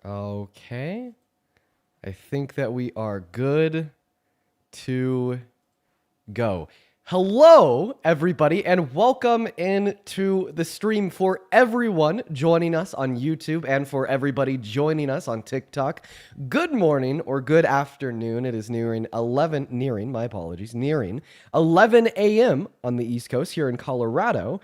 Okay. I think that we are good to go. Hello, everybody, and welcome into the stream for everyone joining us on YouTube and for everybody joining us on TikTok. Good morning or good afternoon. It is nearing 11 a.m. on the East Coast here in Colorado.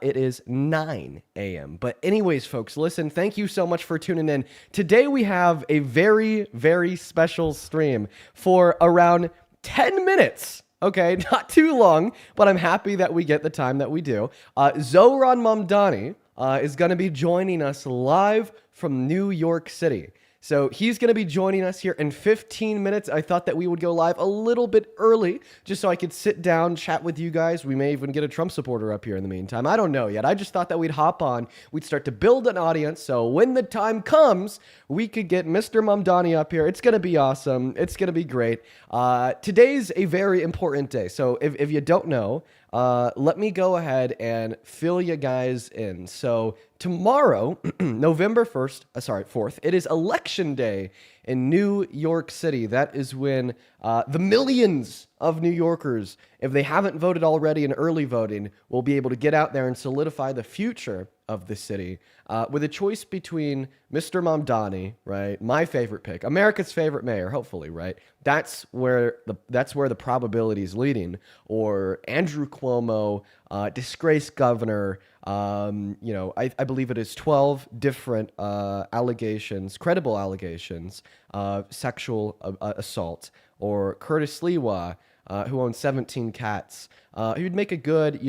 It is 9 a.m. But anyways, folks, listen, thank you so much for tuning in. Today we have a very, very special stream for around 10 minutes. Okay, not too long, but I'm happy that we get the time that we do. Zohran Mamdani is going to be joining us live from New York City. So he's going to be joining us here in 15 minutes. I thought that we would go live a little bit early just so I could sit down, chat with you guys. We may even get a Trump supporter up here in the meantime. I don't know yet. I just thought that we'd hop on. We'd start to build an audience. So when the time comes, we could get Mr. Mamdani up here. It's going to be awesome. It's going to be great. Today's a very important day. So if you don't know, let me go ahead and fill you guys in. So tomorrow, November 4th, it is election day in New York City. That is when the millions of New Yorkers, if they haven't voted already in early voting, will be able to get out there and solidify the future of the city with a choice between Mr. Mamdani, right, my favorite pick, America's favorite mayor, hopefully, right? That's where the probability is leading, or Andrew Cuomo, disgraced governor. I believe it is 12 different allegations, credible allegations of sexual assault, or Curtis Lewa, who owns 17 cats. He would make a good,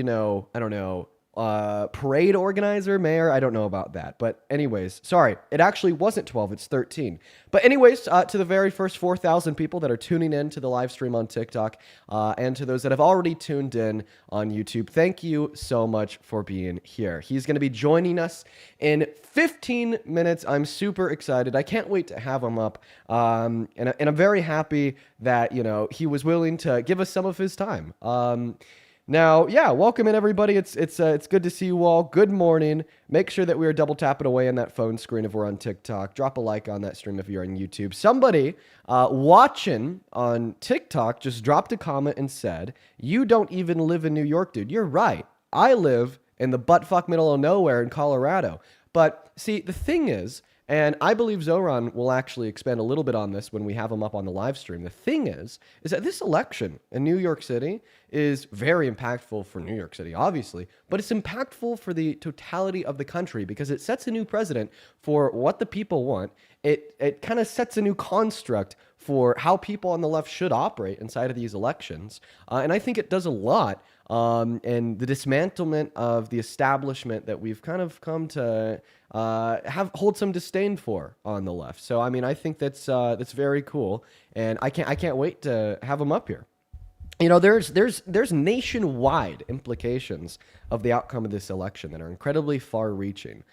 parade organizer, mayor. I don't know about that. But anyways, sorry, it actually wasn't 12, it's 13. But anyways, to the very first 4,000 people that are tuning in to the live stream on TikTok, and to those that have already tuned in on YouTube, thank you so much for being here. He's going to be joining us in 15 minutes. I'm super excited. I can't wait to have him up. And I'm very happy that, he was willing to give us some of his time. Now, yeah, welcome in, everybody. It's good to see you all. Good morning. Make sure that we are double tapping away on that phone screen if we're on TikTok. Drop a like on that stream if you're on YouTube. Somebody watching on TikTok just dropped a comment and said, "You don't even live in New York, dude." You're right. I live in the buttfuck middle of nowhere in Colorado. But see, the thing is, and I believe Zohran will actually expand a little bit on this when we have him up on the live stream. The thing is that this election in New York City is very impactful for New York City, obviously, but it's impactful for the totality of the country because it sets a new precedent for what the people want. It kind of sets a new construct for how people on the left should operate inside of these elections. And I think it does a lot. And the dismantlement of the establishment that we've kind of come to hold some disdain for on the left. So I mean, I think that's very cool, and I can't wait to have him up here. There's nationwide implications of the outcome of this election that are incredibly far-reaching.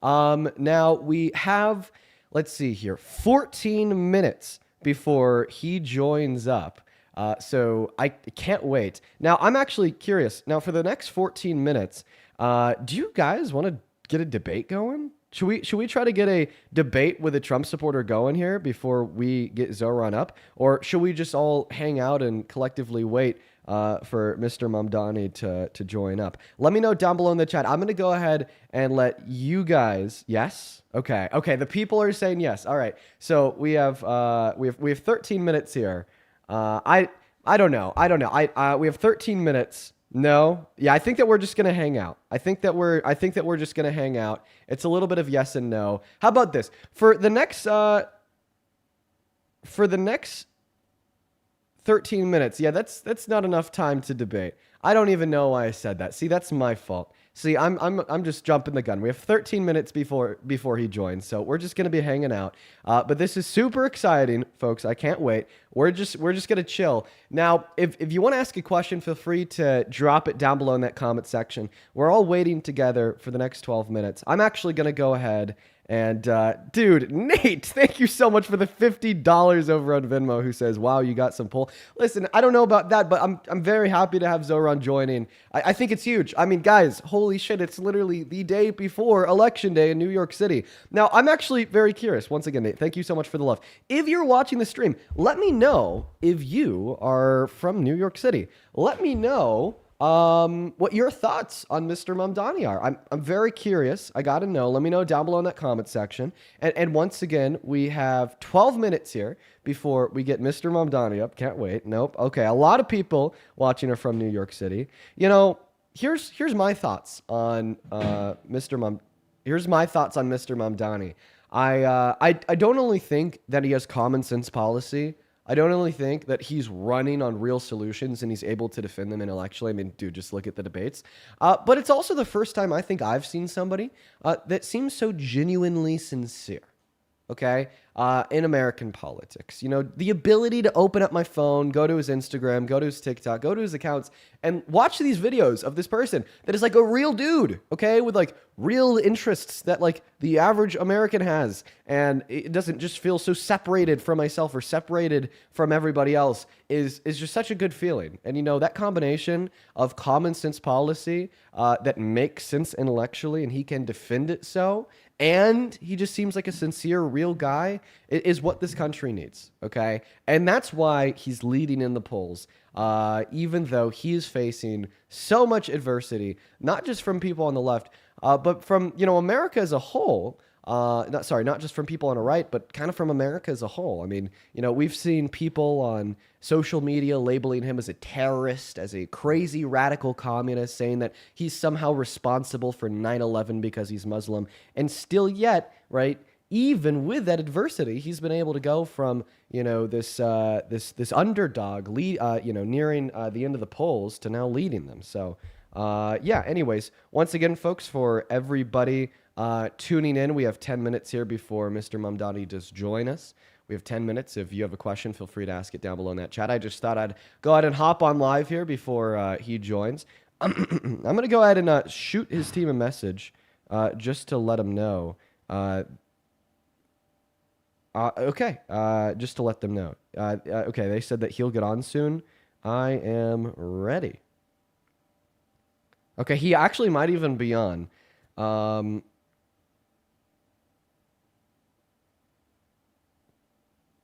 Now we have, let's see here, 14 minutes before he joins up. So I can't wait. Now, I'm actually curious. Now, for the next 14 minutes, do you guys want to get a debate going? Should we try to get a debate with a Trump supporter going here before we get Zohran up? Or should we just all hang out and collectively wait for Mr. Mamdani to join up? Let me know down below in the chat. I'm going to go ahead and let you guys... Yes? Okay. The people are saying yes. All right. So we have 13 minutes here. I don't know. We have 13 minutes. No. Yeah, I think that we're just going to hang out. I think that we're just going to hang out. It's a little bit of yes and no. How about this? For the next 13 minutes. Yeah, that's not enough time to debate. I don't even know why I said that. See, that's my fault. See, I'm just jumping the gun. We have 13 minutes before he joins, so we're just gonna be hanging out. But this is super exciting, folks. I can't wait. We're just gonna chill. Now, if you want to ask a question, feel free to drop it down below in that comment section. We're all waiting together for the next 12 minutes. I'm actually gonna go ahead And dude, Nate, thank you so much for the $50 over on Venmo. Who says, "Wow, you got some pull." Listen, I don't know about that, but I'm very happy to have Zohran joining. I think it's huge. I mean, guys, holy shit! It's literally the day before Election Day in New York City. Now, I'm actually very curious. Once again, Nate, thank you so much for the love. If you're watching the stream, let me know if you are from New York City. Let me know what your thoughts on Mr. Mamdani are. I'm very curious. I got to know. Let me know down below in that comment section. And once again, we have 12 minutes here before we get Mr. Mamdani up. Can't wait. Nope. Okay. A lot of people watching are from New York City. You know, here's my thoughts on Here's my thoughts on Mr. Mamdani. I don't only think that he has common sense policy. I don't only think that he's running on real solutions and he's able to defend them intellectually. I mean, dude, just look at the debates. But it's also the first time I think I've seen somebody that seems so genuinely sincere. Okay, in American politics, you know, the ability to open up my phone, go to his Instagram, go to his TikTok, go to his accounts, and watch these videos of this person that is like a real dude, okay, with like real interests that like the average American has, and it doesn't just feel so separated from myself or separated from everybody else is just such a good feeling. And you know, that combination of common sense policy that makes sense intellectually, and he can defend it so. And he just seems like a sincere, real guy is what this country needs, okay? And that's why he's leading in the polls, even though he is facing so much adversity, not just from people on the left, but from, you know, America as a whole. Not just from people on the right, but kind of from America as a whole. I mean, you know, we've seen people on social media labeling him as a terrorist, as a crazy radical communist, saying that he's somehow responsible for 9/11 because he's Muslim. And still yet, right, even with that adversity, he's been able to go from, you know, this underdog lead, nearing the end of the polls to now leading them. So, yeah, anyways, once again, folks, for everybody tuning in, we have 10 minutes here before Mr. Mamdani does join us. We have 10 minutes. If you have a question, feel free to ask it down below in that chat. I just thought I'd go ahead and hop on live here before he joins. I'm going to go ahead and shoot his team a message just to let him know. Okay, just to let them know. Okay, they said that he'll get on soon. I am ready. Okay, he actually might even be on.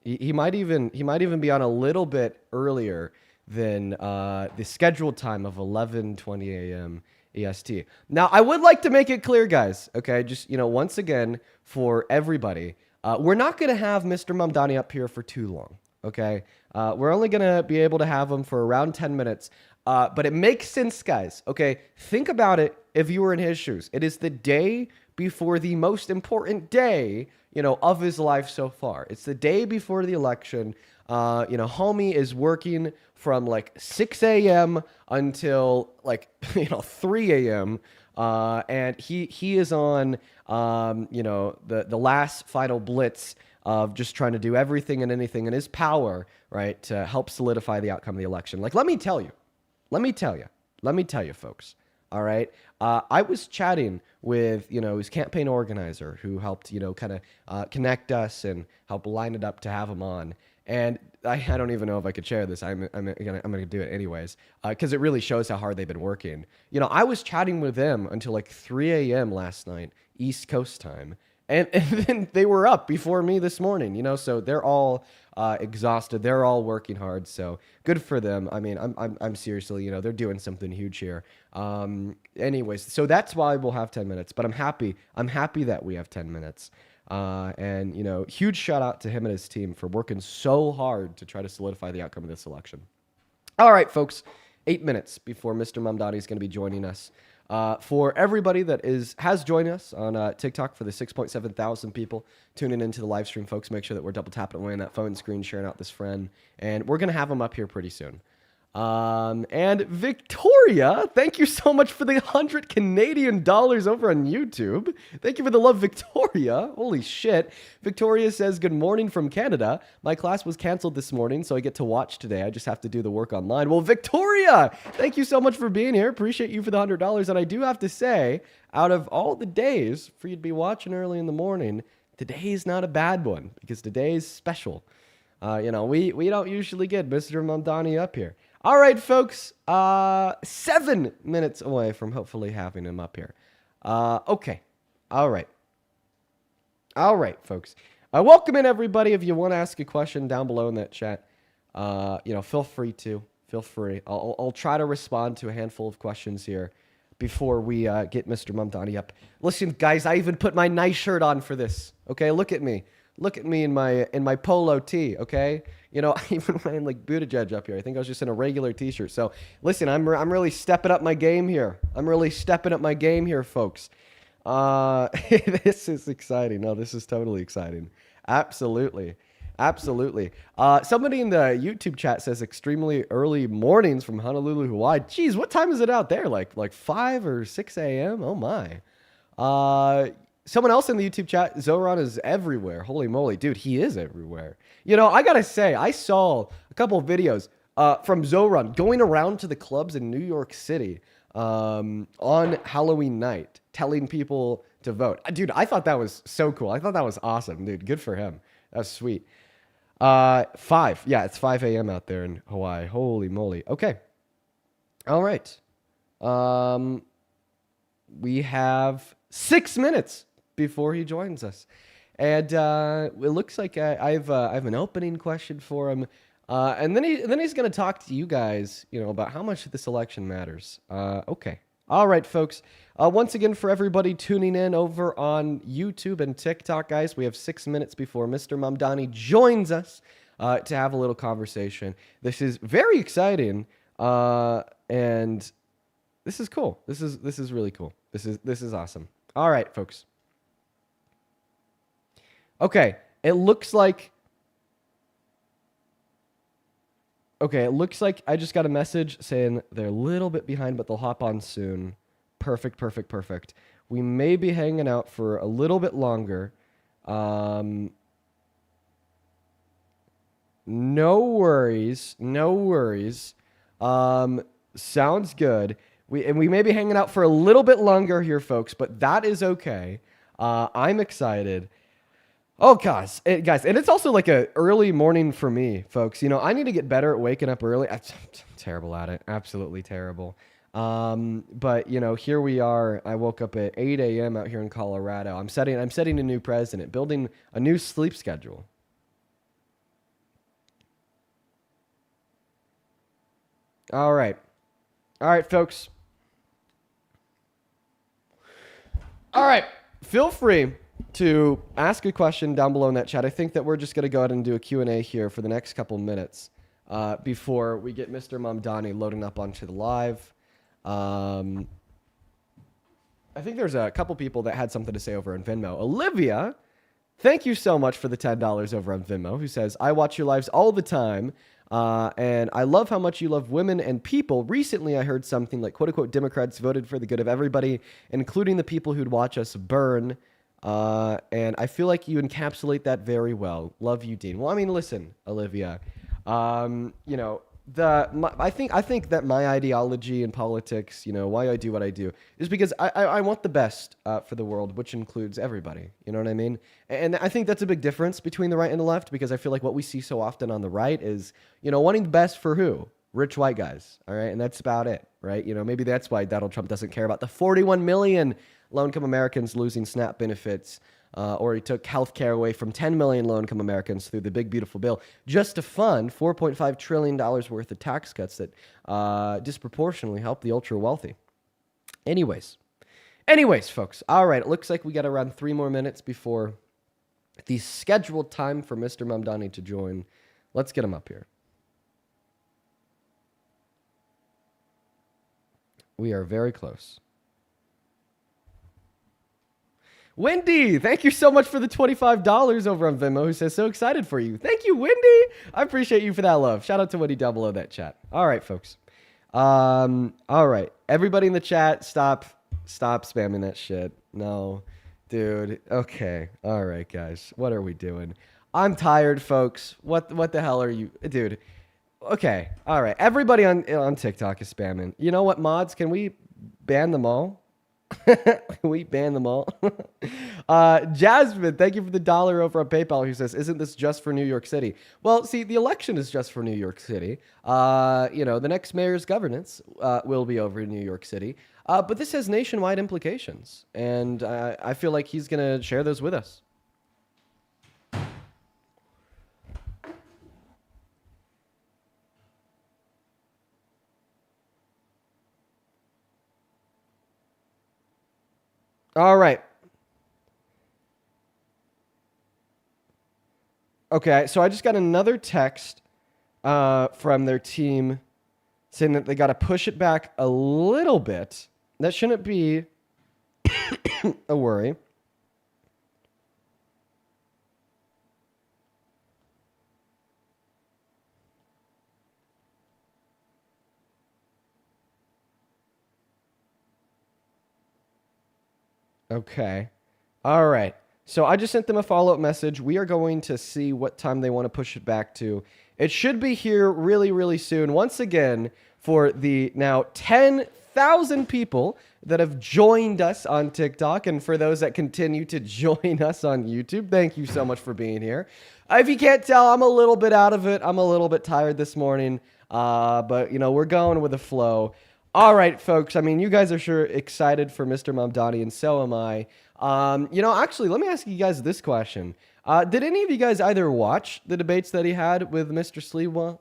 He might even be on a little bit earlier than the scheduled time of 11:20 a.m. EST. Now, I would like to make it clear, guys. Okay, just, you know, once again for everybody, we're not going to have Mr. Mamdani up here for too long. Okay, we're only going to be able to have him for around 10 minutes. But it makes sense, guys. Okay, think about it. If you were in his shoes, it is the day before the most important day, you know, of his life so far. It's the day before the election. You know, homie is working from like 6 a.m. until like, 3 a.m. And he is on, the last final blitz of just trying to do everything and anything in his power, right, to help solidify the outcome of the election. Like, let me tell you, folks. All right. I was chatting with, his campaign organizer who helped, kind of connect us and help line it up to have him on. And I don't even know if I could share this. I'm gonna do it anyways, because it really shows how hard they've been working. I was chatting with them until like 3 a.m. last night, East Coast time. And then they were up before me this morning, so they're all exhausted. They're all working hard. So good for them. I mean, I'm seriously, they're doing something huge here. Anyways, so that's why we'll have 10 minutes, but I'm happy that we have 10 minutes. And huge shout out to him and his team for working so hard to try to solidify the outcome of this election. All right, folks, 8 minutes before Mr. Mamdani is going to be joining us. For everybody that has joined us on TikTok, for the 6.7 thousand people tuning into the live stream, folks, make sure that we're double tapping away on that phone screen, sharing out this friend, and we're going to have him up here pretty soon. And Victoria, thank you so much for the 100 Canadian dollars over on YouTube. Thank you for the love, Victoria. Holy shit. Victoria says, good morning from Canada. My class was canceled this morning, so I get to watch today. I just have to do the work online. Well, Victoria, thank you so much for being here. Appreciate you for the $100. And I do have to say, out of all the days for you to be watching early in the morning, today's not a bad one because today's special. We don't usually get Mr. Mamdani up here. All right, folks, 7 minutes away from hopefully having him up here. Okay. All right, folks. Welcome in, everybody. If you want to ask a question down below in that chat, feel free to. Feel free. I'll try to respond to a handful of questions here before we get Mr. Mamdani up. Listen, guys, I even put my nice shirt on for this. Okay, look at me. Look at me in my polo tee, okay? I even wearing like Buttigieg up here. I think I was just in a regular t-shirt. So listen, I'm really stepping up my game here. Folks. This is exciting. No, this is totally exciting. Absolutely. Somebody in the YouTube chat says extremely early mornings from Honolulu, Hawaii. Geez, what time is it out there? Like 5 or 6 a.m.? Oh my. Someone else in the YouTube chat, Zohran is everywhere. Holy moly, dude, he is everywhere. I gotta say, I saw a couple of videos from Zohran going around to the clubs in New York City on Halloween night, telling people to vote. Dude, I thought that was so cool. I thought that was awesome, dude. Good for him. That's sweet. 5. Yeah, it's 5 a.m. out there in Hawaii. Holy moly. Okay. All right. We have 6 minutes before he joins us. And it looks like I have an opening question for him. And then he's going to talk to you guys, about how much this election matters. Okay. All right, folks. Once again, for everybody tuning in over on YouTube and TikTok, guys, we have 6 minutes before Mr. Mamdani joins us to have a little conversation. This is very exciting, and this is cool. This is really cool. This is awesome. All right, folks. Okay, it looks like I just got a message saying they're a little bit behind, but they'll hop on soon. Perfect. We may be hanging out for a little bit longer. No worries. Sounds good. We may be hanging out for a little bit longer here, folks, but that is okay. I'm excited. Oh, guys, and it's also like a early morning for me, folks. I need to get better at waking up early. I'm terrible at it, absolutely terrible. But here we are. I woke up at 8 a.m. out here in Colorado. I'm setting a new precedent, building a new sleep schedule. All right, folks. All right, feel free to ask a question down below in that chat. I think that we're just going to go ahead and do a Q&A here for the next couple minutes before we get Mr. Mamdani loading up onto the live. I think there's a couple people that had something to say over on Venmo. Olivia, thank you so much for the $10 over on Venmo, who says, I watch your lives all the time, and I love how much you love women and people. Recently, I heard something like, quote-unquote, Democrats voted for the good of everybody, including the people who'd watch us burn. And I feel like you encapsulate that very well. Love you, Dean. Well, I mean, listen, Olivia, I think that my ideology in politics, why I do what I do, is because I want the best for the world, which includes everybody. You know what I mean? And I think that's a big difference between the right and the left, because I feel like what we see so often on the right is, wanting the best for who? Rich white guys, all right? And that's about it, right? Maybe that's why Donald Trump doesn't care about the 41 million low-income Americans losing SNAP benefits, or he took health care away from 10 million low-income Americans through the big, beautiful bill just to fund $4.5 trillion worth of tax cuts that disproportionately help the ultra-wealthy. Anyways, folks, all right, it looks like we got around 3 more minutes before the scheduled time for Mr. Mamdani to join. Let's get him up here. We are very close. Wendy, thank you so much for the $25 over on Venmo, who says so excited for you. Thank you, Wendy. I appreciate you for that love. Shout out to Wendy down below that chat. All right, folks. All right. Everybody in the chat, stop spamming that shit. No, dude. Okay. All right, guys. What are we doing? I'm tired, folks. What the hell are you, dude? Okay. All right. Everybody on TikTok is spamming. You know what, mods? Can we ban them all? We ban them all. Jasmine, thank you for the $1 over on PayPal, who says, isn't this just for New York City? Well, see, the election is just for New York City. The next mayor's governance will be over in New York City. But this has nationwide implications. And I feel like he's going to share those with us. All right. Okay, so I just got another text from their team saying that they got to push it back a little bit. That shouldn't be a worry. Okay. All right. So I just sent them a follow-up message. We are going to see what time they want to push it back to. It should be here really, really soon. Once again, for the now 10,000 people that have joined us on TikTok, and for those that continue to join us on YouTube, thank you so much for being here. If you can't tell, I'm a little bit out of it. I'm a little bit tired this morning, but we're going with the flow. All right, folks. I mean, you guys are sure excited for Mr. Mamdani, and so am I. Actually, let me ask you guys this question. Did any of you guys either watch the debates that he had with Mr. Sliwa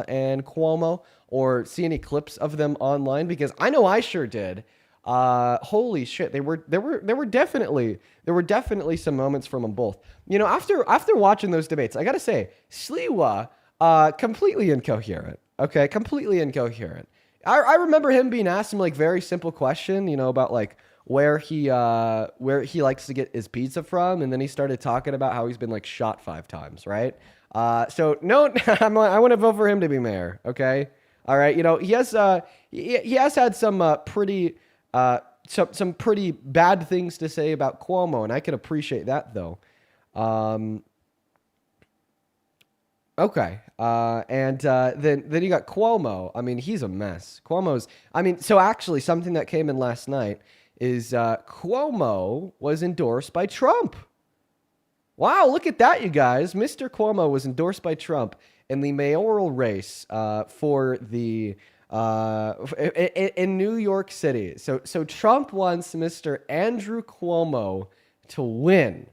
and Cuomo, or see any clips of them online? Because I know I sure did. Holy shit, there were definitely some moments from them both. After watching those debates, I gotta say, Sliwa, completely incoherent. Okay, completely incoherent. I remember him being asked some very simple question, about where he likes to get his pizza from, and then he started talking about how he's been shot 5 times, right? So no, I want to vote for him to be mayor. Okay, all right. He has had some pretty some pretty bad things to say about Cuomo, and I can appreciate that though. Okay. Then you got Cuomo. I mean, he's a mess. So actually something that came in last night is Cuomo was endorsed by Trump. Wow, look at that, you guys. Mr. Cuomo was endorsed by Trump in the mayoral race for the in New York City. So Trump wants Mr. Andrew Cuomo to win.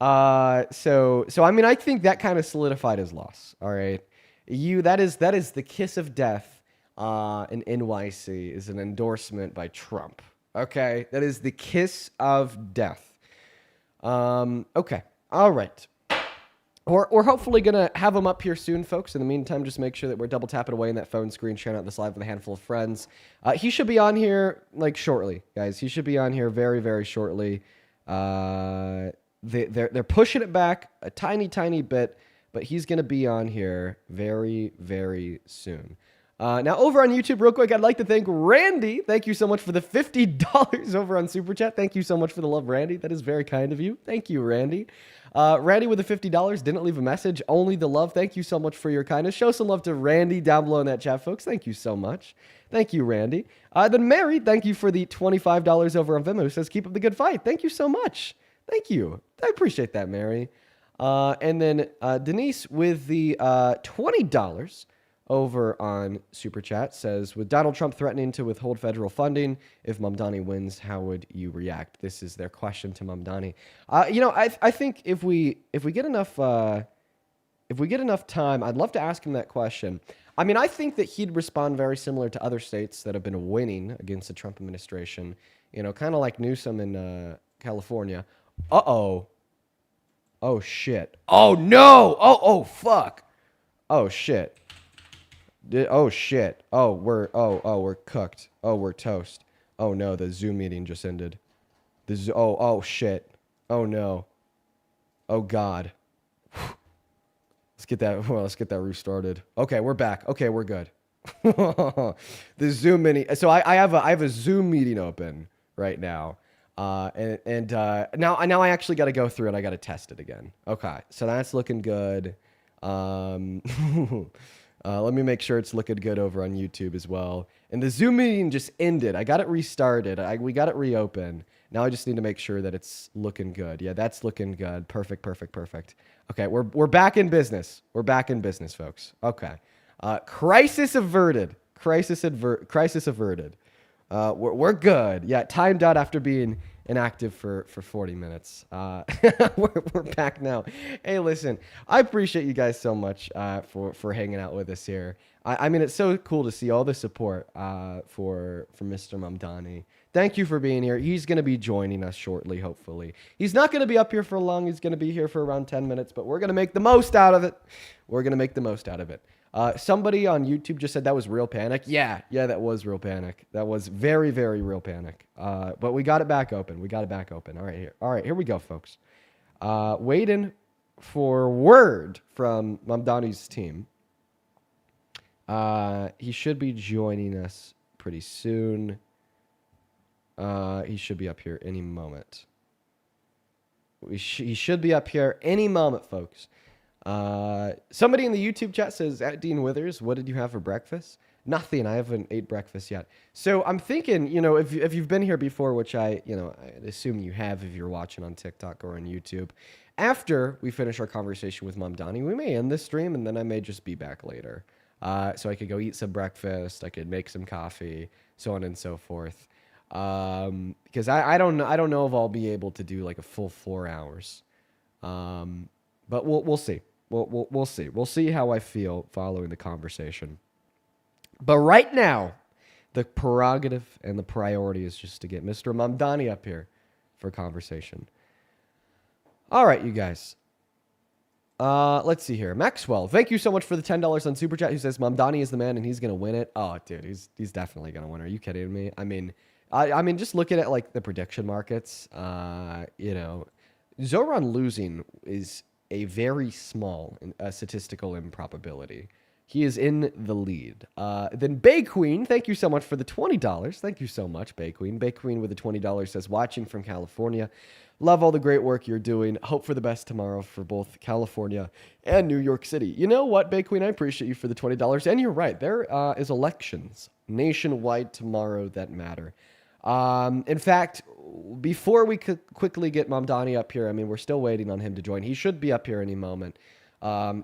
So I mean, I think that kind of solidified his loss. All right, that is the kiss of death. In NYC is an endorsement by Trump. Okay, that is the kiss of death. Okay, all right. We're hopefully gonna have him up here soon, folks. In the meantime, just make sure that we're double tapping away in that phone screen, sharing out this live with a handful of friends. He should be on here shortly, guys. He should be on here very, very shortly. They're pushing it back a tiny bit, but he's going to be on here very, very soon. Now, over on YouTube, real quick, I'd like to thank Randy. Thank you so much for the $50 over on Super Chat. Thank you so much for the love, Randy. That is very kind of you. Thank you, Randy. Randy with the $50 didn't leave a message, only the love. Thank you so much for your kindness. Show some love to Randy down below in that chat, folks. Thank you so much. Thank you, Randy. Then Mary, thank you for the $25 over on Venmo, who says, keep up the good fight. Thank you so much. Thank you. I appreciate that, Mary. And then Denise with the $20 over on Super Chat says, with Donald Trump threatening to withhold federal funding, if Mamdani wins, how would you react? This is their question to Mamdani. I think if we get enough time, I'd love to ask him that question. I mean, I think that he'd respond very similar to other states that have been winning against the Trump administration. Kind of like Newsom in California. Uh-oh. Oh, shit. Oh, no. Oh, fuck. Oh, shit. Oh, shit. Oh, we're cooked. Oh, we're toast. Oh, no, the Zoom meeting just ended. Oh, shit. Oh no. Oh God. Let's get that. Well, let's get that restarted. Okay, we're back. Okay, we're good. The Zoom mini. So I have a Zoom meeting open right now, now I actually got to go through it. I got to test it again. Okay, so that's looking good. Let me make sure it's looking good over on YouTube as well. And the Zoom meeting just ended. I got it restarted. We got it reopened. Now I just need to make sure that it's looking good. Yeah, that's looking good. Perfect, perfect, perfect. Okay, we're back in business. We're back in business, folks. Okay. Crisis averted. Crisis averted. We're good. Yeah, timed out after being inactive for 40 minutes. We're back now. Hey, listen, I appreciate you guys so much for hanging out with us here. I mean, it's so cool to see all the support for Mr. Mamdani. Thank you for being here. He's going to be joining us shortly, hopefully. He's not going to be up here for long. He's going to be here for around 10 minutes, but we're going to make the most out of it. We're going to make the most out of it. Somebody on YouTube just said that was real panic. Yeah, that was real panic. That was very, very real panic. But we got it back open. All right, here we go, folks. Waiting for word from Mamdani's team. He should be joining us pretty soon. He should be up here any moment. He should be up here any moment, folks. Somebody in the YouTube chat says, at Dean Withers, what did you have for breakfast? Nothing. I haven't ate breakfast yet. So I'm thinking, if you've been here before, which I assume you have if you're watching on TikTok or on YouTube, after we finish our conversation with Mamdani, we may end this stream and then I may just be back later. So I could go eat some breakfast. I could make some coffee, so on and so forth. Because I don't know if I'll be able to do like a full 4 hours. But we'll see. We'll see. We'll see how I feel following the conversation. But right now, the prerogative and the priority is just to get Mr. Mamdani up here for conversation. All right, you guys. Let's see here. Maxwell, thank you so much for the $10 on Super Chat. Who says Mamdani is the man and he's gonna win it? Oh, dude, he's definitely gonna win. Are you kidding me? I mean, just looking at like the prediction markets. Zohran losing is a very small statistical improbability. He is in the lead. Then Bay Queen, thank you so much for the $20. Thank you so much, Bay Queen. Bay Queen with the $20 says, watching from California. Love all the great work you're doing. Hope for the best tomorrow for both California and New York City. You know what, Bay Queen? I appreciate you for the $20. And you're right. There is elections nationwide tomorrow that matter. In fact, before we could quickly get Mamdani up here, I mean, we're still waiting on him to join. He should be up here any moment.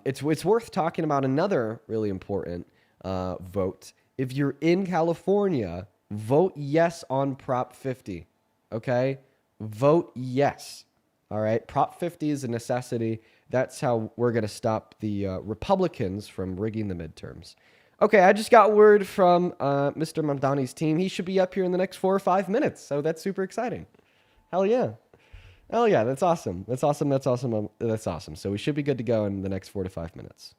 It's worth talking about another really important vote. If you're in California, vote yes on Prop 50. Okay? Vote yes. All right? Prop 50 is a necessity. That's how we're going to stop the Republicans from rigging the midterms. Okay, I just got word from Mr. Mamdani's team. He should be up here in the next 4 or 5 minutes, so that's super exciting. Hell yeah. Hell yeah, that's awesome. That's awesome. That's awesome. So we should be good to go in the next 4 to 5 minutes.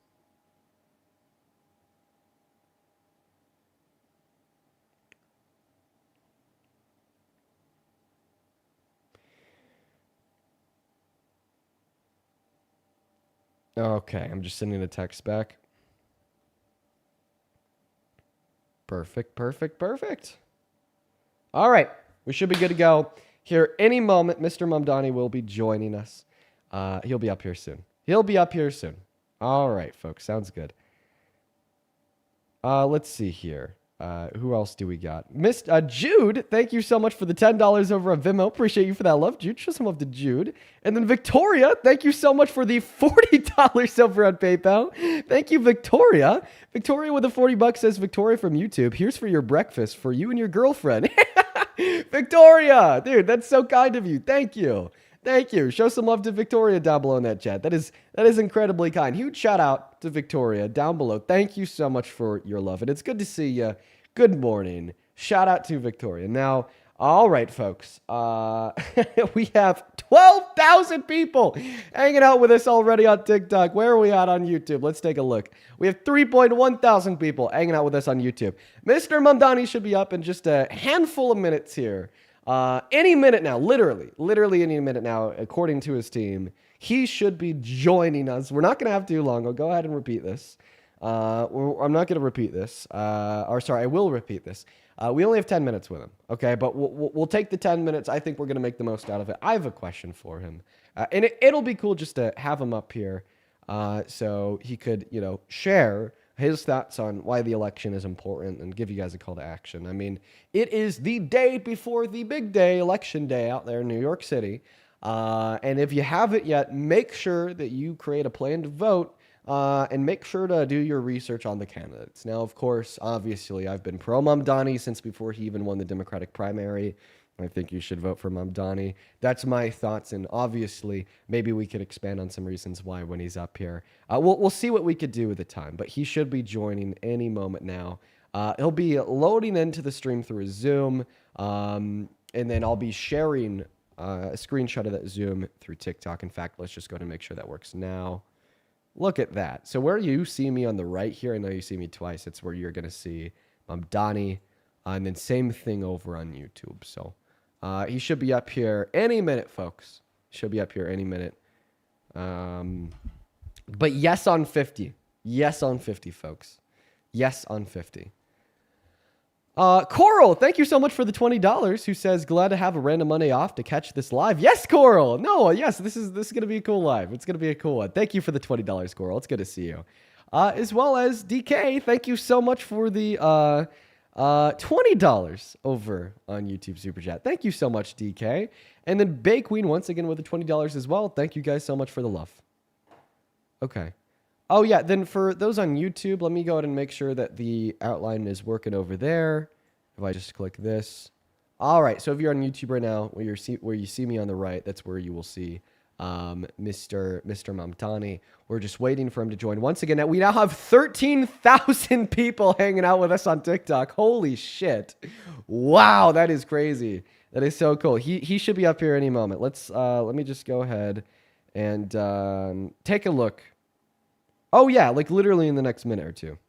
Okay, I'm just sending a text back. Perfect. All right, we should be good to go. Here, any moment, Mr. Mamdani will be joining us. He'll be up here soon. All right, folks, sounds good. Let's see here. Who else do we got? Miss Jude, thank you so much for the $10 over on Vimeo. Appreciate you for that love, Jude. Show some love to Jude. And then Victoria, thank you so much for the $40 over on PayPal. Thank you, Victoria. Victoria with the $40 says, Victoria from YouTube, here's for your breakfast for you and your girlfriend. Victoria, dude, that's so kind of you. Thank you. Show some love to Victoria down below in that chat. That is incredibly kind. Huge shout out to Victoria down below. Thank you so much for your love. And it's good to see you. Good morning. Shout out to Victoria. Now, all right, folks. We have 12,000 people hanging out with us already on TikTok. Where are we at on YouTube? Let's take a look. We have 3.1 thousand people hanging out with us on YouTube. Mr. Mamdani should be up in just a handful of minutes here. Any minute now, literally any minute now, according to his team, he should be joining us. We're not going to have too long. I'll go ahead and repeat this. I'm not going to repeat this. I will repeat this. We only have 10 minutes with him, okay? But we'll take the 10 minutes. I think we're going to make the most out of it. I have a question for him. And it'll be cool just to have him up here so he could, share his thoughts on why the election is important and give you guys a call to action. I mean, it is the day before the big day, election day out there in New York City. And if you haven't yet, make sure that you create a plan to vote and make sure to do your research on the candidates. Now, of course, obviously, I've been pro Mamdani since before he even won the Democratic primary. I think you should vote for Mamdani. That's my thoughts, and obviously, maybe we could expand on some reasons why when he's up here. We'll see what we could do with the time, but he should be joining any moment now. He'll be loading into the stream through his Zoom, and then I'll be sharing a screenshot of that Zoom through TikTok. In fact, let's just go ahead and make sure that works now. Look at that. So where you see me on the right here, I know you see me twice. It's where you're going to see Mamdani, and then same thing over on YouTube. So he should be up here any minute, folks. Should be up here any minute. But yes on 50. Yes on 50, folks. Yes on 50. Coral, thank you so much for the $20. Who says glad to have a random Monday off to catch this live? Yes, Coral. No, yes, this is gonna be a cool live. It's gonna be a cool one. Thank you for the $20, Coral. It's good to see you. As well as DK, thank you so much for the $20 over on YouTube Super Chat. Thank you so much, DK. And then Bay Queen once again with the $20 as well. Thank you guys so much for the love. Okay. Oh, yeah, then for those on YouTube, let me go ahead and make sure that the outline is working over there. If I just click this. All right, so if you're on YouTube right now, where you see me on the right, that's where you will see Mr. Mamdani. We're just waiting for him to join. Once again, we now have 13,000 people hanging out with us on TikTok. Holy shit. Wow, that is crazy. That is so cool. He should be up here any moment. Let me just go ahead and take a look. Oh, yeah, like literally in the next minute or two.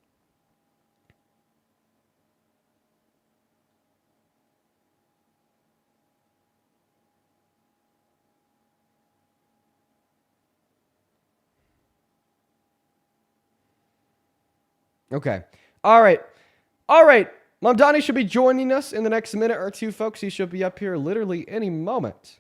Okay. All right. Mamdani should be joining us in the next minute or two, folks. He should be up here literally any moment.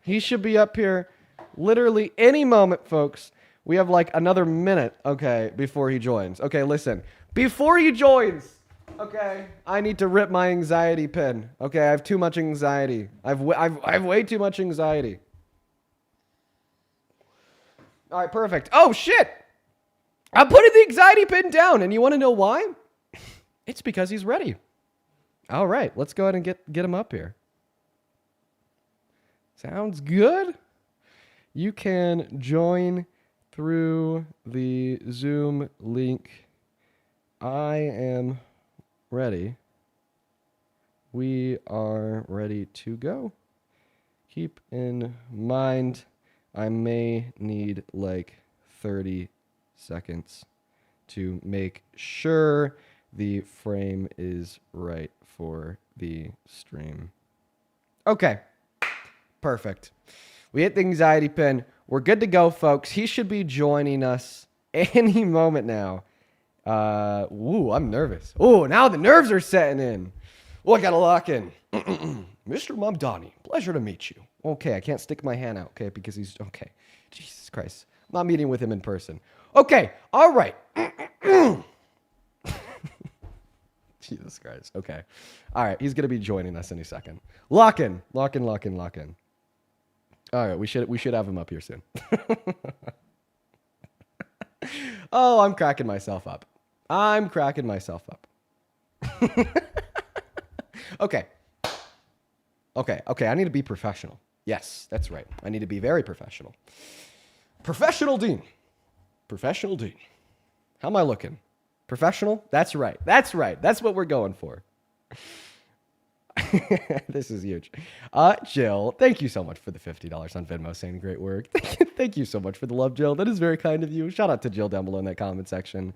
He should be up here literally any moment, folks. We have like another minute, okay, before he joins. Okay, listen. Before he joins, okay, I need to rip my anxiety pin. Okay, I have too much anxiety. I have way too much anxiety. All right, perfect. Oh, shit. I'm putting the anxiety pin down, and you want to know why? It's because he's ready. All right, let's go ahead and get him up here. Sounds good. You can join through the Zoom link. I am ready. We are ready to go. Keep in mind, I may need like 30 seconds to make sure the frame is right for the stream. Okay. Perfect. We hit the anxiety pin. We're good to go, folks. He should be joining us any moment now. Ooh, I'm nervous. Ooh, now the nerves are setting in. Oh, I got to lock in. Mr. Mamdani, pleasure to meet you. Okay, I can't stick my hand out, okay, because he's... Okay. Jesus Christ. I'm not meeting with him in person. Okay, all right. Jesus Christ. Okay. All right, he's going to be joining us any second. Lock in. All right, we should have him up here soon. Oh, I'm cracking myself up. Okay. I need to be professional. Yes, that's right. I need to be very professional. Professional Dean. How am I looking? Professional? That's right. That's what we're going for. This is huge. Jill, thank you so much for the $50 on Venmo saying great work. Thank you so much for the love, Jill. That is very kind of you. Shout out to Jill down below in that comment section.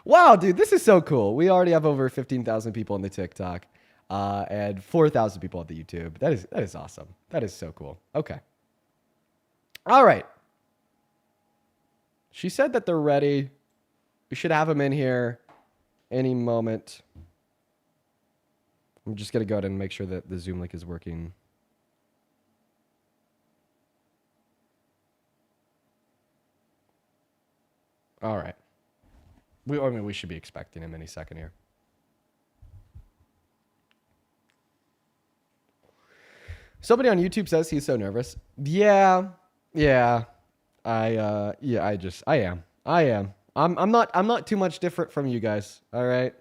Wow, dude, this is so cool. We already have over 15,000 people on the TikTok and 4,000 people on the YouTube. That is awesome. That is so cool. Okay. All right. She said that they're ready. We should have them in here any moment. I'm just going to go ahead and make sure that the Zoom link is working. All right. We should be expecting him any second here. Somebody on YouTube says he's so nervous. Yeah. I am. I'm not too much different from you guys. All right.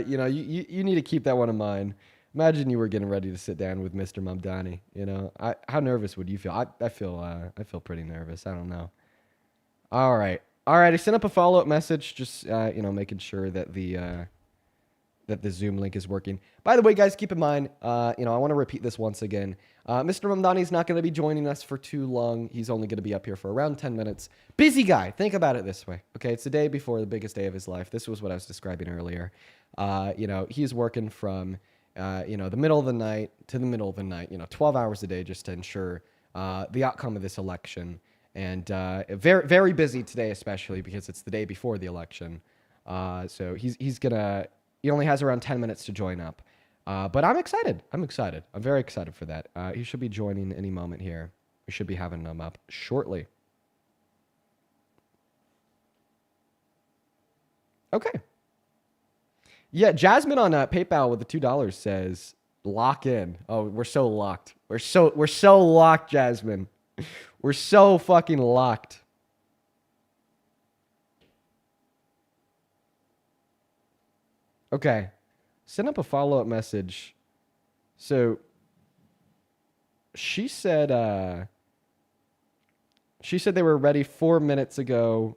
You know, you need to keep that one in mind. Imagine you were getting ready to sit down with Mr. Mamdani. You know, how nervous would you feel? I feel pretty nervous. I don't know. All right. I sent up a follow-up message, just you know, making sure that the Zoom link is working. By the way, guys, keep in mind, you know, I want to repeat this once again. Mr. Mamdani is not going to be joining us for too long. He's only going to be up here for around 10 minutes. Busy guy. Think about it this way. Okay, it's the day before the biggest day of his life. This was what I was describing earlier. You know, he's working from, you know, the middle of the night to the middle of the night, you know, 12 hours a day just to ensure the outcome of this election. And very, very busy today, especially because it's the day before the election. So he only has around 10 minutes to join up. But I'm excited. I'm very excited for that. He should be joining any moment here. We should be having him up shortly. Okay. Yeah, Jasmine on PayPal with the $2 says lock in. Oh, we're so locked. We're so locked, Jasmine. We're so fucking locked. Okay. Send up a follow-up message. So she said they were ready 4 minutes ago.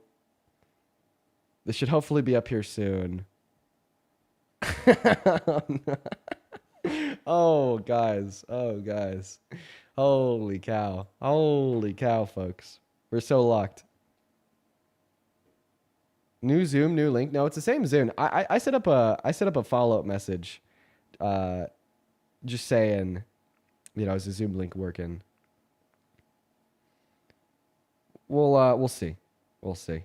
They should hopefully be up here soon. Oh, guys. Holy cow, folks. We're so locked. New Zoom, new link. No, it's the same Zoom. I set up a follow-up message, just saying, you know, is the Zoom link working? We'll see. We'll see.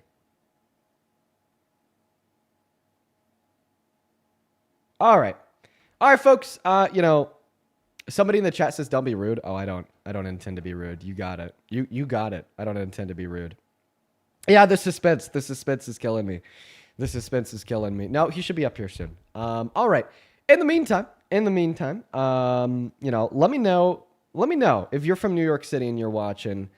All right, folks. You know, somebody in the chat says, "Don't be rude." Oh, I don't intend to be rude. You got it. You got it. I don't intend to be rude. Yeah, the suspense is killing me. No, he should be up here soon. All right. In the meantime, you know, let me know if you're from New York City and you're watching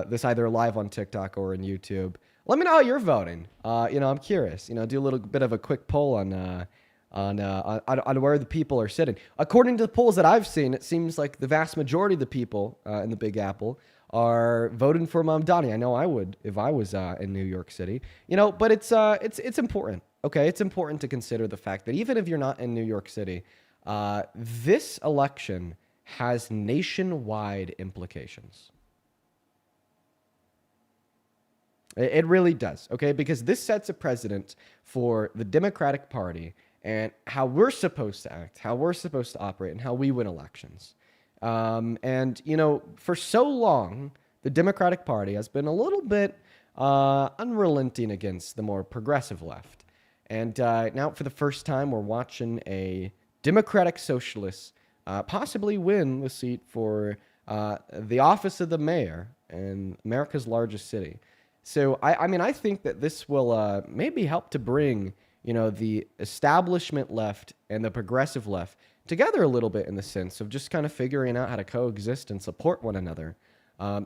this either live on TikTok or on YouTube. Let me know how you're voting. You know, I'm curious. You know, do a little bit of a quick poll on where the people are sitting. According to the polls that I've seen, it seems like the vast majority of the people in the Big Apple are voting for Mamdani. I know I would if I was in New York City. You know, but it's important. Okay, it's important to consider the fact that even if you're not in New York City, this election has nationwide implications. It really does. Okay, because this sets a precedent for the Democratic Party and how we're supposed to act, how we're supposed to operate, and how we win elections. And, you know, for so long, the Democratic Party has been a little bit unrelenting against the more progressive left. And now, for the first time, we're watching a Democratic socialist possibly win the seat for the office of the mayor in America's largest city. So, I mean, I think that this will maybe help to bring, you know, the establishment left and the progressive left together a little bit in the sense of just kind of figuring out how to coexist and support one another,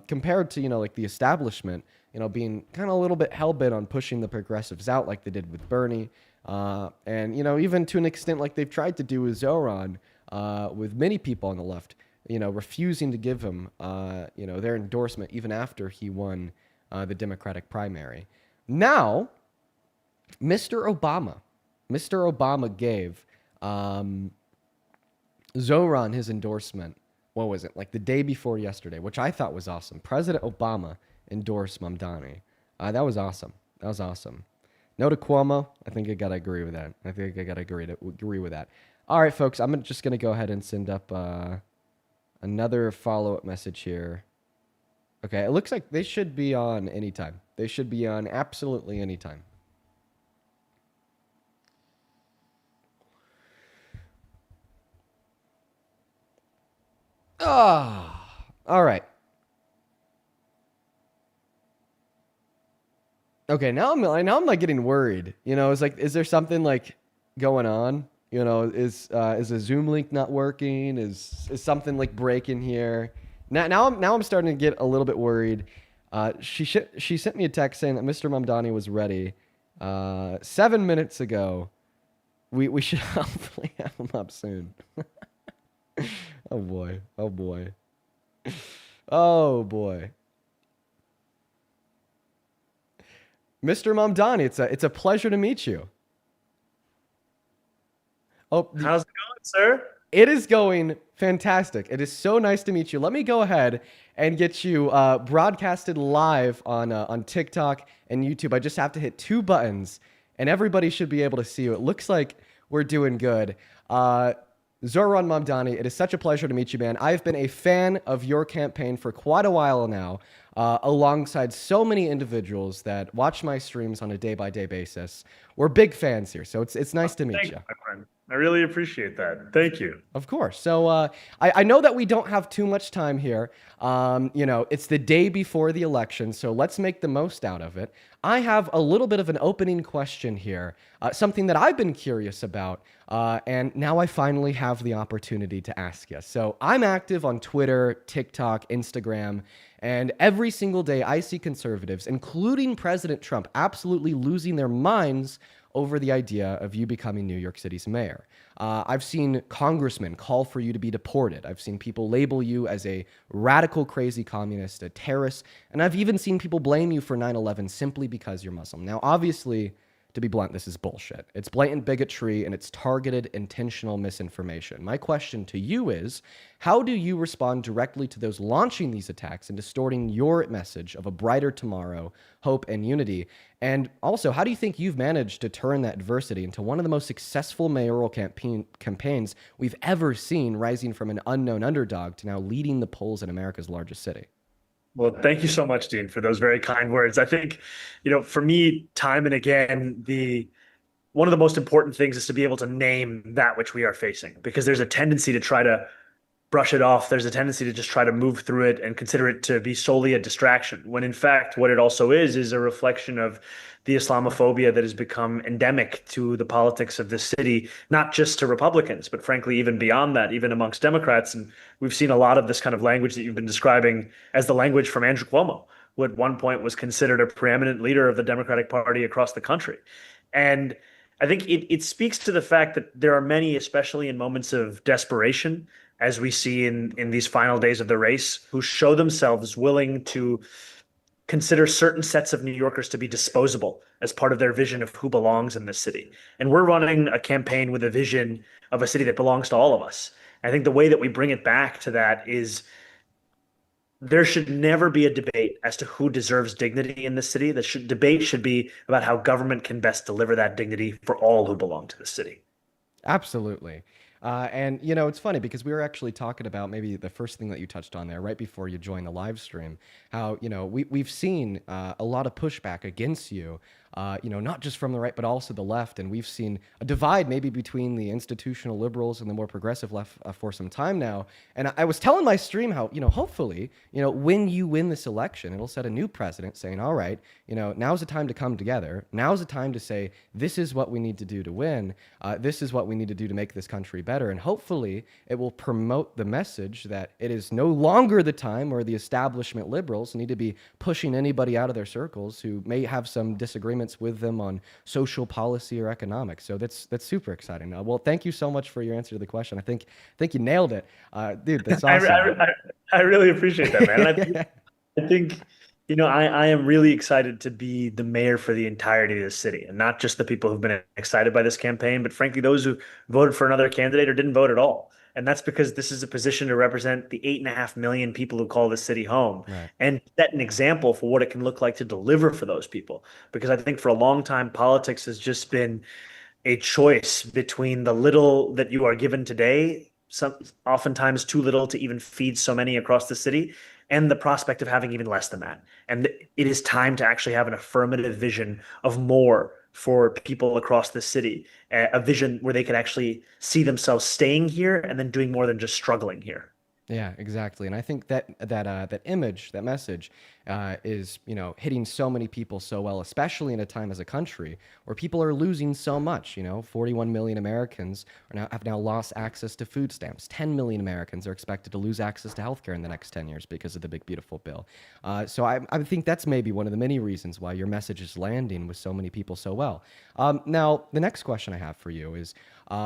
compared to, you know, like the establishment, you know, being kind of a little bit hell-bent on pushing the progressives out like they did with Bernie, and, you know, even to an extent like they've tried to do with Zohran, with many people on the left, you know, refusing to give him, you know, their endorsement even after he won the Democratic primary. Now, Mr. Obama gave Zohran, his endorsement, what was it? Like the day before yesterday, which I thought was awesome. President Obama endorsed Mamdani. That was awesome. That was awesome. No to Cuomo. I think I gotta agree with that. I think I gotta agree with that. All right, folks. I'm just gonna go ahead and send up another follow up message here. Okay, it looks like they should be on anytime. They should be on absolutely anytime. Ah, all right. Okay, now I'm like getting worried. It's like, is there something like going on? Is a Zoom link not working? Is something like breaking here? Now I'm starting to get a little bit worried. She sent me a text saying that Mr. Mamdani was ready 7 minutes ago. We should hopefully have him up soon. Oh boy. Oh boy. Oh boy. Mr. Mamdani, it's a pleasure to meet you. Oh, How's it going, sir? it is going fantastic. It is so nice to meet you. Let me go ahead and get you broadcasted live on TikTok and YouTube. I just have to hit two buttons, and everybody should be able to see you. It looks like we're doing good. Zohran Mamdani, it is such a pleasure to meet you, man. I've been a fan of your campaign for quite a while now, alongside so many individuals that watch my streams on a day-by-day basis. We're big fans here, so it's nice to meet Thank you. you, my friend. I really appreciate that. Thank you. Of course. So I know that we don't have too much time here. It's the day before the election, so let's make the most out of it. I have a little bit of an opening question here, something that I've been curious about, and now I finally have the opportunity to ask you. So I'm active on Twitter, TikTok, Instagram, and every single day I see conservatives, including President Trump, absolutely losing their minds over the idea of you becoming New York City's mayor. I've seen congressmen call for you to be deported. I've seen people label you as a radical, crazy communist, a terrorist, and I've even seen people blame you for 9/11 simply because you're Muslim. Now, obviously, to be blunt, this is bullshit. It's blatant bigotry and it's targeted, intentional misinformation. My question to you is, how do you respond directly to those launching these attacks and distorting your message of a brighter tomorrow, hope, and unity? And also, how do you think you've managed to turn that adversity into one of the most successful mayoral campaigns we've ever seen, rising from an unknown underdog to now leading the polls in America's largest city? Well, thank you so much, Dean, for those very kind words. I think, for me, time and again, the one of the most important things is to be able to name that which we are facing, because there's a tendency to try to brush it off. There's a tendency to just try to move through it and consider it to be solely a distraction, when in fact, what it also is a reflection of the Islamophobia that has become endemic to the politics of this city, not just to Republicans, but frankly, even beyond that, even amongst Democrats. And we've seen a lot of this kind of language that you've been describing as the language from Andrew Cuomo, who at one point was considered a preeminent leader of the Democratic Party across the country. And I think it speaks to the fact that there are many, especially in moments of desperation, as we see in these final days of the race, who show themselves willing to consider certain sets of New Yorkers to be disposable as part of their vision of who belongs in this city. And we're running a campaign with a vision of a city that belongs to all of us. I think the way that we bring it back to that is there should never be a debate as to who deserves dignity in the city. The debate should be about how government can best deliver that dignity for all who belong to the city. Absolutely. And it's funny because we were actually talking about maybe the first thing that you touched on there right before you joined the live stream, how, we've seen a lot of pushback against you, not just from the right, but also the left. And we've seen a divide maybe between the institutional liberals and the more progressive left for some time now. And I was telling my stream how, hopefully, when you win this election, it'll set a new precedent saying, all right, now's the time to come together. Now's the time to say, this is what we need to do to win. This is what we need to do to make this country better. And hopefully it will promote the message that it is no longer the time where the establishment liberals need to be pushing anybody out of their circles who may have some disagreements with them on social policy or economics. So that's super exciting. Well, thank you so much for your answer to the question. I think you nailed it, dude. That's I, awesome. I really appreciate that, man. And I think, I am really excited to be the mayor for the entirety of the city, and not just the people who've been excited by this campaign, but frankly, those who voted for another candidate or didn't vote at all. And that's because this is a position to represent the 8.5 million people who call this city home Right. and set an example for what it can look like to deliver for those people. Because I think for a long time, politics has just been a choice between the little that you are given today, some oftentimes too little to even feed so many across the city, and the prospect of having even less than that. And it is time to actually have an affirmative vision of more for people across the city, a vision where they could actually see themselves staying here and then doing more than just struggling here. Yeah, exactly. And I think that image, that message, is hitting so many people so well, especially in a time as a country where people are losing so much. 41 million Americans have now lost access to food stamps. 10 million Americans are expected to lose access to healthcare in the next 10 years because of the big beautiful bill. So I think that's maybe one of the many reasons why your message is landing with so many people so well. Now, the next question I have for you is.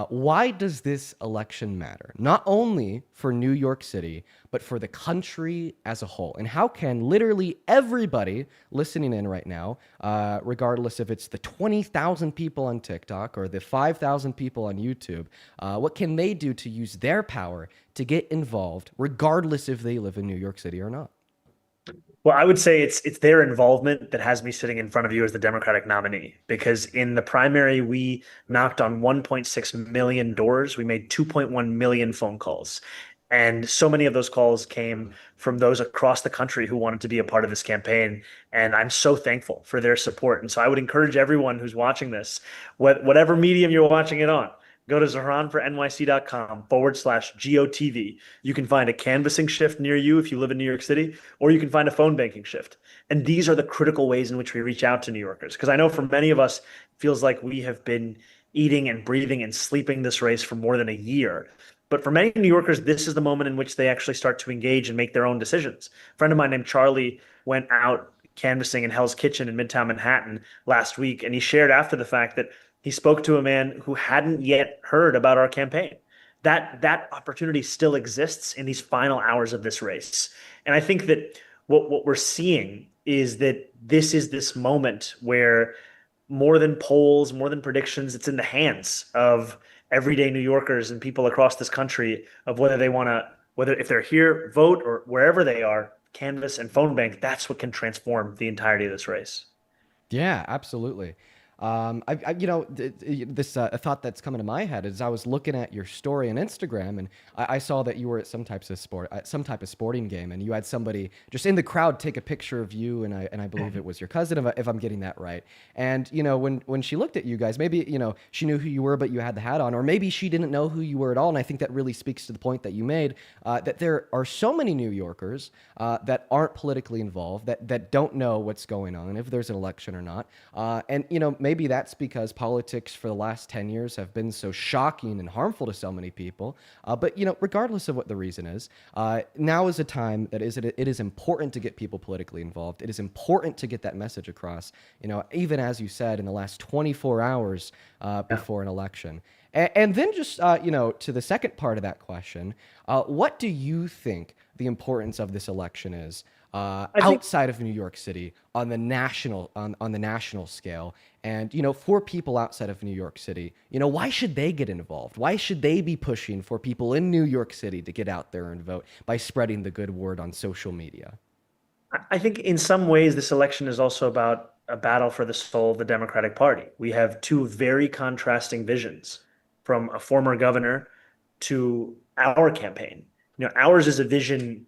Why does this election matter? Not only for New York City, but for the country as a whole? And how can literally everybody listening in right now, regardless if it's the 20,000 people on TikTok or the 5,000 people on YouTube, what can they do to use their power to get involved, regardless if they live in New York City or not? Well, I would say it's their involvement that has me sitting in front of you as the Democratic nominee. Because in the primary, we knocked on 1.6 million doors. We made 2.1 million phone calls. And so many of those calls came from those across the country who wanted to be a part of this campaign. And I'm so thankful for their support. And so I would encourage everyone who's watching this, whatever medium you're watching it on, go to zohranfornyc.com/GOTV. You can find a canvassing shift near you if you live in New York City, or you can find a phone banking shift. And these are the critical ways in which we reach out to New Yorkers. Because I know for many of us, it feels like we have been eating and breathing and sleeping this race for more than a year. But for many New Yorkers, this is the moment in which they actually start to engage and make their own decisions. A friend of mine named Charlie went out canvassing in Hell's Kitchen in Midtown Manhattan last week, and he shared after the fact that he spoke to a man who hadn't yet heard about our campaign. That opportunity still exists in these final hours of this race. And I think that what we're seeing is that this moment where more than polls, more than predictions, it's in the hands of everyday New Yorkers and people across this country of whether they want to, whether if they're here, vote, or wherever they are, canvass and phone bank. That's what can transform the entirety of this race. Yeah, absolutely. This a thought that's coming to my head is I was looking at your story on Instagram, and I saw that you were at some types of sport, at some type of sporting game, and you had somebody just in the crowd take a picture of you, and I believe it was your cousin, if I'm getting that right. And when she looked at you guys, maybe she knew who you were, but you had the hat on, or maybe she didn't know who you were at all. And I think that really speaks to the point that you made, that there are so many New Yorkers that aren't politically involved, that don't know what's going on, if there's an election or not, and maybe that's because politics for the last 10 years have been so shocking and harmful to so many people. But regardless of what the reason is, now is a time that it is important to get people politically involved. It is important to get that message across, even as you said, in the last 24 hours before an election. And then just, to the second part of that question, what do you think the importance of this election is I think outside of New York City on the national scale? And for people outside of New York City, why should they get involved? Why should they be pushing for people in New York City to get out there and vote by spreading the good word on social media? I think in some ways this election is also about a battle for the soul of the Democratic Party. We have two very contrasting visions from a former governor to our campaign. Ours is a vision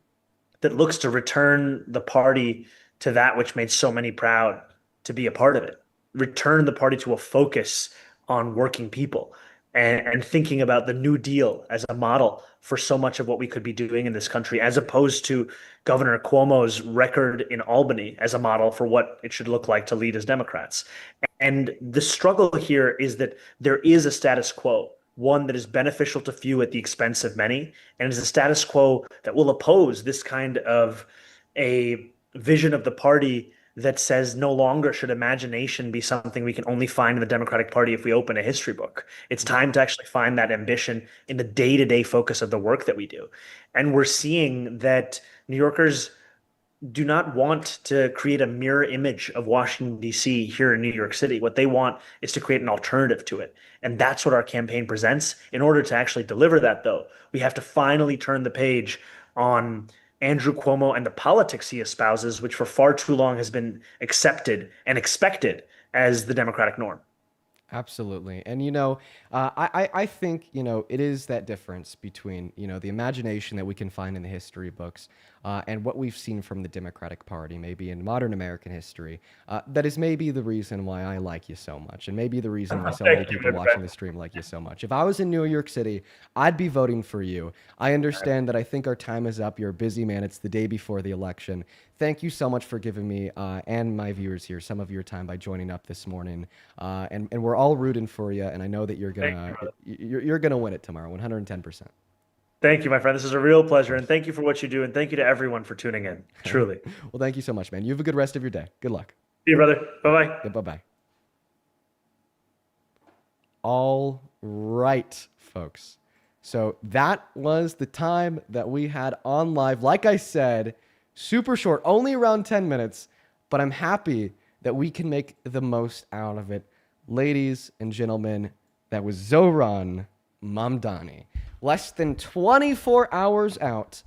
that looks to return the party to that which made so many proud to be a part of it, return the party to a focus on working people and thinking about the New Deal as a model for so much of what we could be doing in this country, as opposed to Governor Cuomo's record in Albany as a model for what it should look like to lead as Democrats. And the struggle here is that there is a status quo, one that is beneficial to few at the expense of many, and is a status quo that will oppose this kind of a vision of the party that says no longer should imagination be something we can only find in the Democratic Party if we open a history book. It's time to actually find that ambition in the day-to-day focus of the work that we do. And we're seeing that New Yorkers do not want to create a mirror image of Washington, D.C. here in New York City. What they want is to create an alternative to it. And that's what our campaign presents. In order to actually deliver that, though, we have to finally turn the page on Andrew Cuomo and the politics he espouses, which for far too long has been accepted and expected as the Democratic norm. Absolutely. And, I think, it is that difference between, the imagination that we can find in the history books and what we've seen from the Democratic Party, maybe in modern American history, that is maybe the reason why I like you so much, and maybe the reason why so many Thank you, people my watching friend. the stream like you so much. If I was in New York City, I'd be voting for you. I understand that I think our time is up. You're a busy man. It's the day before the election. Thank you so much for giving me and my viewers here some of your time by joining up this morning. And we're all rooting for you. And I know that Thank you, brother. you're gonna win it tomorrow, 110%. Thank you, my friend. This is a real pleasure. And thank you for what you do. And thank you to everyone for tuning in. Truly. Well, thank you so much, man. You have a good rest of your day. Good luck. See you, brother. Bye bye. Yeah, bye bye. All right, folks. So that was the time that we had on live. Like I said, super short, only around 10 minutes, but I'm happy that we can make the most out of it. Ladies and gentlemen, that was Zohran Mamdani. Less than 24 hours out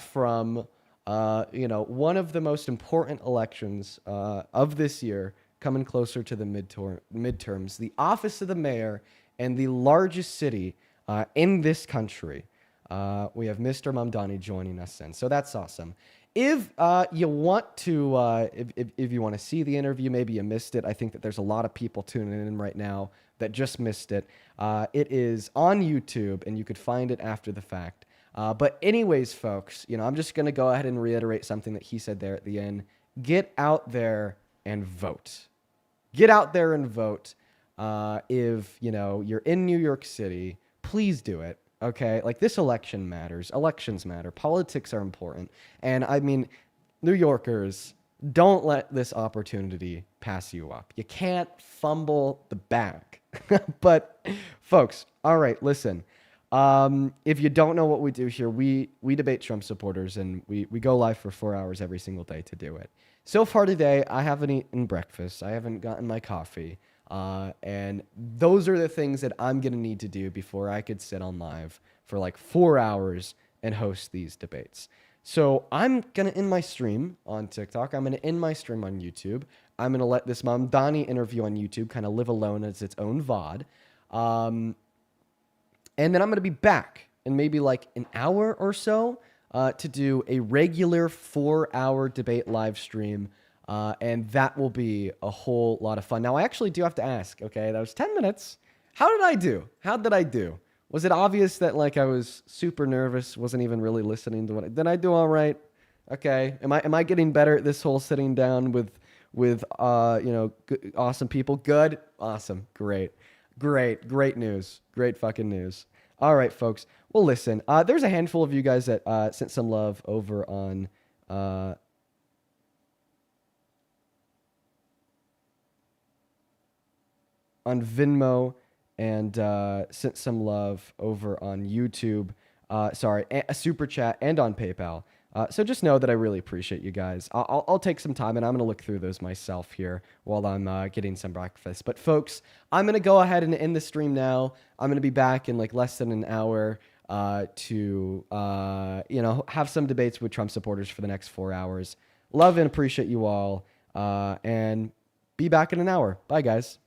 from one of the most important elections of this year, coming closer to the midterms, the office of the mayor and the largest city in this country. We have Mr. Mamdani joining us in, so that's awesome. If you want to, if you want to see the interview, maybe you missed it. I think that there's a lot of people tuning in right now that just missed it. It is on YouTube, and you could find it after the fact. But anyways, folks, I'm just going to go ahead and reiterate something that he said there at the end. Get out there and vote. Get out there and vote. If, you're in New York City, please do it. Okay? Like, this election matters. Elections matter. Politics are important. And I mean, New Yorkers, don't let this opportunity pass you up. You can't fumble the bag. But folks, all right, listen. If you don't know what we do here, we debate Trump supporters, and we go live for 4 hours every single day to do it. So far today, I haven't eaten breakfast. I haven't gotten my coffee. And those are the things that I'm going to need to do before I could sit on live for like 4 hours and host these debates. So I'm going to end my stream on TikTok. I'm going to end my stream on YouTube. I'm going to let this Mamdani interview on YouTube kind of live alone as its own VOD. And then I'm going to be back in maybe like an hour or so to do a regular 4-hour debate live stream. And that will be a whole lot of fun. Now, I actually do have to ask, okay, that was 10 minutes. How did I do? How did I do? Was it obvious that like I was super nervous, wasn't even really listening to did I do all right? Okay. Am I getting better at this whole sitting down with awesome people? Good. Awesome. Great news. Great fucking news. All right, folks. Well, listen, there's a handful of you guys that sent some love over on Venmo and sent some love over on YouTube. A super chat and on PayPal. So just know that I really appreciate you guys. I'll take some time and I'm going to look through those myself here while I'm getting some breakfast. But folks, I'm going to go ahead and end the stream now. I'm going to be back in like less than an hour to have some debates with Trump supporters for the next 4 hours. Love and appreciate you all. And be back in an hour. Bye, guys.